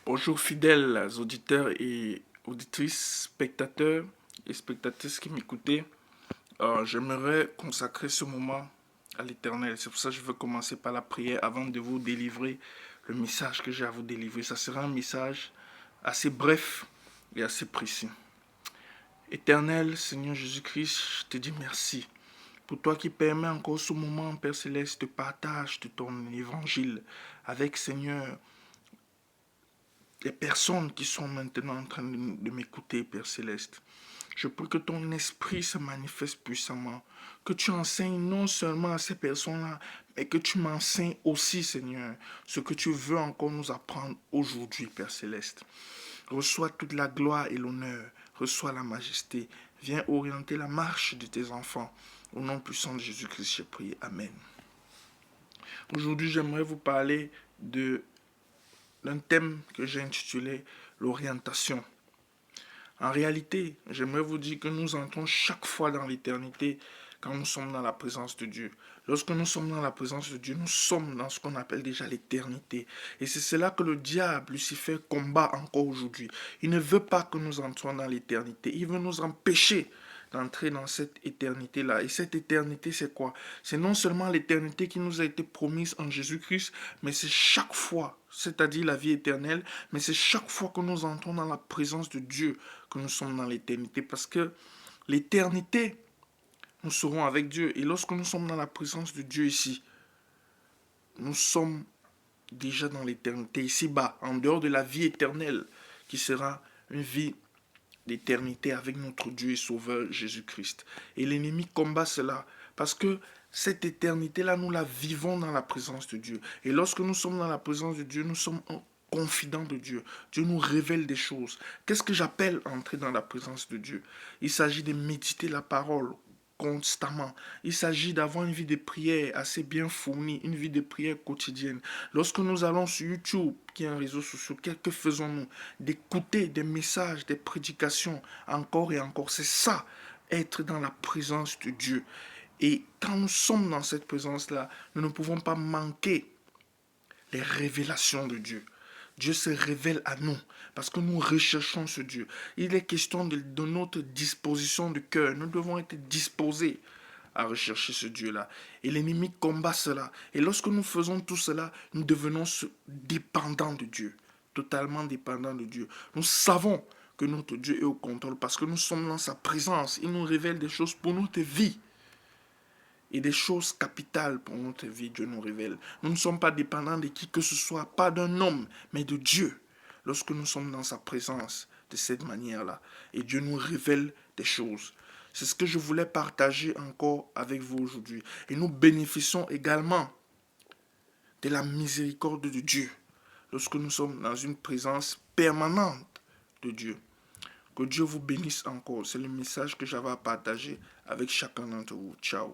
Bonjour fidèles auditeurs et auditrices, spectateurs et spectatrices qui m'écoutez. J'aimerais consacrer ce moment à l'Éternel. C'est pour ça que je veux commencer par la prière avant de vous délivrer le message que j'ai à vous délivrer. Ça sera un message assez bref et assez précis. Éternel, Seigneur Jésus-Christ, je te dis merci. Pour toi qui permets encore ce moment, Père Céleste, de partage de ton évangile avec, Seigneur, les personnes qui sont maintenant en train de m'écouter, Père Céleste. Je prie que ton esprit se manifeste puissamment, que tu enseignes non seulement à ces personnes-là, mais que tu m'enseignes aussi, Seigneur, ce que tu veux encore nous apprendre aujourd'hui, Père Céleste. Reçois toute la gloire et l'honneur, reçois la majesté. Viens orienter la marche de tes enfants. Au nom puissant de Jésus-Christ, j'ai prié. Amen. Aujourd'hui, j'aimerais vous parler d'un thème que j'ai intitulé l'orientation. En réalité, j'aimerais vous dire que nous entrons chaque fois dans l'éternité quand nous sommes dans la présence de Dieu. Lorsque nous sommes dans la présence de Dieu, nous sommes dans ce qu'on appelle déjà l'éternité. Et c'est cela que le diable, Lucifer, combat encore aujourd'hui. Il ne veut pas que nous entrions dans l'éternité. Il veut nous empêcher d'entrer dans cette éternité-là. Et cette éternité, c'est quoi? C'est non seulement l'éternité qui nous a été promise en Jésus-Christ, mais c'est chaque fois, c'est-à-dire la vie éternelle, mais c'est chaque fois que nous entrons dans la présence de Dieu que nous sommes dans l'éternité. Parce que l'éternité, nous serons avec Dieu. Et lorsque nous sommes dans la présence de Dieu ici, nous sommes déjà dans l'éternité ici-bas, en dehors de la vie éternelle, qui sera une vie d'éternité avec notre Dieu et Sauveur Jésus-Christ. Et l'ennemi combat cela parce que cette éternité-là, nous la vivons dans la présence de Dieu. Et lorsque nous sommes dans la présence de Dieu, nous sommes confidents de Dieu. Dieu nous révèle des choses. Qu'est-ce que j'appelle entrer dans la présence de Dieu? Il s'agit de méditer la parole constamment. Il s'agit d'avoir une vie de prière assez bien fournie, une vie de prière quotidienne. Lorsque nous allons sur YouTube, qui est un réseau social, que faisons-nous? D'écouter des messages, des prédications, encore et encore. C'est ça, être dans la présence de Dieu. Et quand nous sommes dans cette présence-là, nous ne pouvons pas manquer les révélations de Dieu. Dieu se révèle à nous parce que nous recherchons ce Dieu. Il est question de notre disposition de cœur. Nous devons être disposés à rechercher ce Dieu-là. Et l'ennemi combat cela. Et lorsque nous faisons tout cela, nous devenons dépendants de Dieu. Totalement dépendants de Dieu. Nous savons que notre Dieu est au contrôle parce que nous sommes dans sa présence. Il nous révèle des choses pour notre vie. Et des choses capitales pour notre vie, Dieu nous révèle. Nous ne sommes pas dépendants de qui que ce soit, pas d'un homme, mais de Dieu. Lorsque nous sommes dans sa présence de cette manière-là, et Dieu nous révèle des choses. C'est ce que je voulais partager encore avec vous aujourd'hui. Et nous bénéficions également de la miséricorde de Dieu lorsque nous sommes dans une présence permanente de Dieu. Que Dieu vous bénisse encore. C'est le message que j'avais à partager avec chacun d'entre vous. Ciao.